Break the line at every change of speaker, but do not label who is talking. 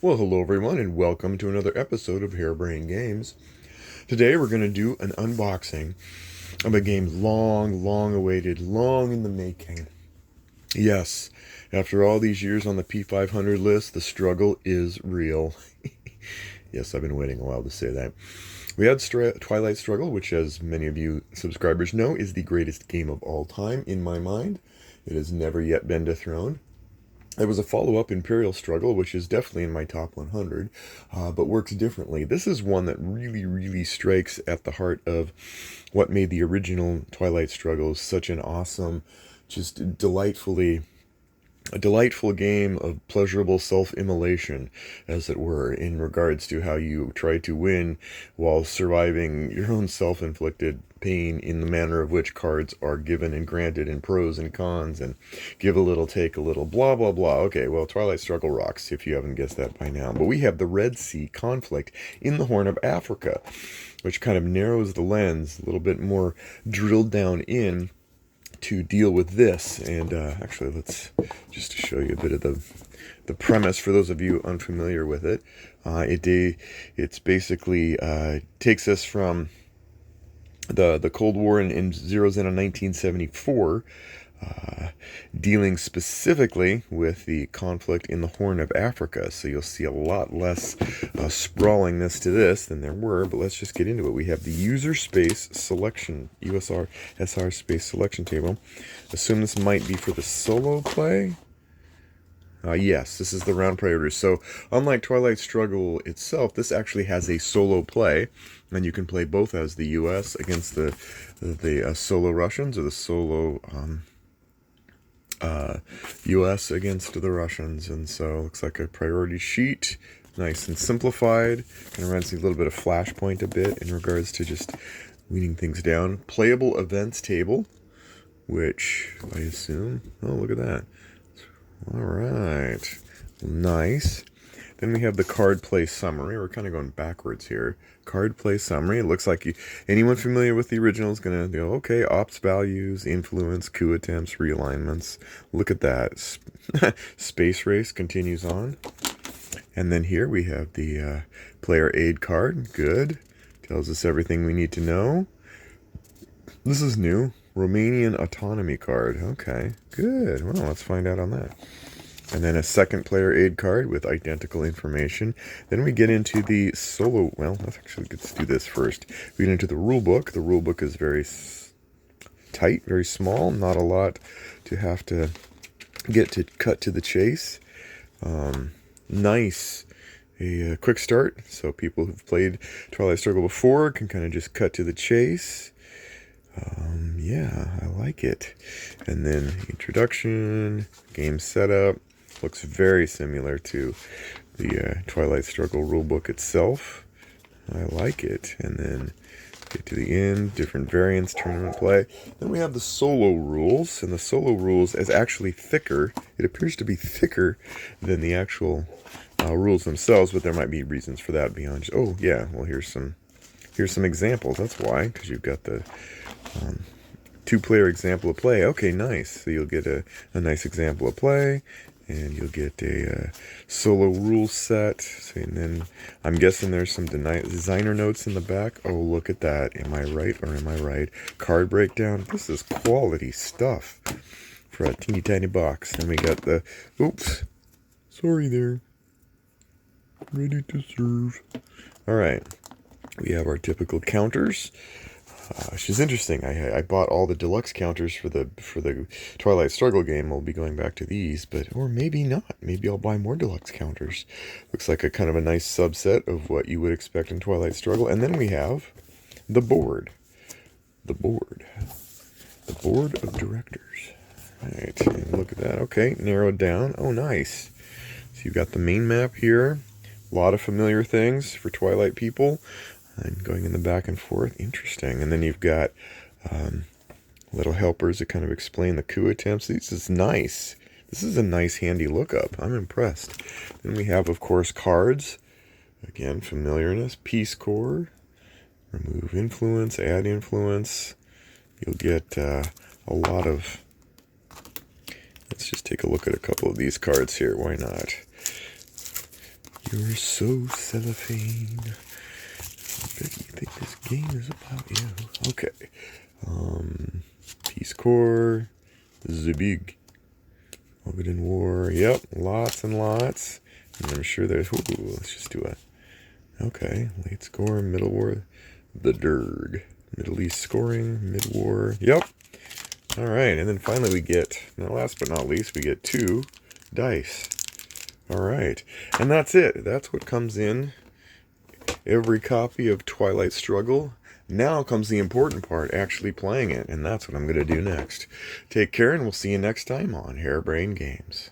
Well, hello everyone, and welcome to another episode of Harebrained Games. Today we're going to do an unboxing of a game long awaited, long in the making. Yes, after all these years on the P500 list, the struggle is real. Yes, I've been waiting a while to say that. We had Twilight Struggle, which, as many of you subscribers know, is the greatest game of all time in my mind. It has never yet been dethroned. There was a follow-up, Imperial Struggle, which is definitely in my top 100, but works differently. This is one that really strikes at the heart of what made the original Twilight Struggle such an awesome, just a delightful game of pleasurable self-immolation, as it were, in regards to how you try to win while surviving your own self-inflicted pain in the manner of which cards are given and granted in pros and cons, and give a little, take a little, blah, blah, blah. Okay, well, Twilight Struggle rocks, if you haven't guessed that by now. But we have the Red Sea conflict in the Horn of Africa, which kind of narrows the lens a little bit more, drilled down in to deal with this. And actually, let's just show you a bit of the premise for those of you unfamiliar with it. It's basically takes us from the Cold War and zeroes in on 1974, dealing specifically with the conflict in the Horn of Africa. So you'll see a lot less sprawlingness to this than there were, but let's just get into it. We have the user space selection, USSR space selection table. Assume this might be for the solo play. Yes, this is the round priorities. So unlike Twilight Struggle itself, this actually has a solo play, and you can play both as the U.S. against the solo Russians, or the solo U.S. against the Russians. And so it looks like a priority sheet, nice and simplified. Kind of runs a little bit of Flashpoint a bit in regards to just weeding things down. Playable events table, which I assume, oh, look at that. All right, nice. Then we have the card play summary. We're kind of going backwards here. Card play summary. It looks like anyone familiar with the original is going to go, okay, ops values, influence, coup attempts, realignments. Look at that. Space Race continues on. And then here we have the player aid card. Good. Tells us everything we need to know. This is new. Romanian autonomy card. Okay, good. Well, let's find out on that. And then a second player aid card with identical information. Then we get into the solo. Well, let's do this first. We get into the rule book. The rule book is very tight, very small. Not a lot to have to get to cut to the chase. Nice. A quick start. So people who've played Twilight Struggle before can kind of just cut to the chase. Yeah, I like it. And then introduction, game setup, looks very similar to the Twilight Struggle rulebook itself. I like it. And then get to the end, different variants, tournament play. Then we have the solo rules, and the solo rules is actually thicker. It appears to be thicker than the actual rules themselves, but there might be reasons for that beyond just, oh yeah, well here's some examples. That's why, because you've got the two-player example of play. Okay, nice. So you'll get a nice example of play, and you'll get a solo rule set. So, and then I'm guessing there's some designer notes in the back. Oh, look at that. Am I right or am I right? Card breakdown. This is quality stuff for a teeny tiny box. Then we got the, oops, sorry there. Ready to serve. All right. We have our typical counters. Which is interesting. I bought all the deluxe counters for the Twilight Struggle game. I'll be going back to these, or maybe not. Maybe I'll buy more deluxe counters. Looks like a kind of a nice subset of what you would expect in Twilight Struggle. And then we have the board. The board of directors. Right, and look at that. Okay, narrowed down. Oh, nice. So you've got the main map here. A lot of familiar things for Twilight people. And going in the back and forth. Interesting. And then you've got little helpers that kind of explain the coup attempts. This is nice. This is a nice, handy lookup. I'm impressed. Then we have, of course, cards. Again, familiarness. Peace Corps. Remove influence. Add influence. You'll get a lot of... Let's just take a look at a couple of these cards here. Why not? You're so cellophane. I bet you think this game is about you. Okay. Peace Corps. The big. Forbidden War. Yep, lots and lots. And I'm sure there's... Ooh, let's just do a... Okay, late score, middle war. The Derg. Middle East scoring, mid-war. Yep. All right, and then finally we get, now last but not least, we get 2 dice. All right, and that's it. That's what comes in every copy of Twilight Struggle. Now comes the important part, actually playing it, and that's what I'm going to do next. Take care, and we'll see you next time on Harebrained Games.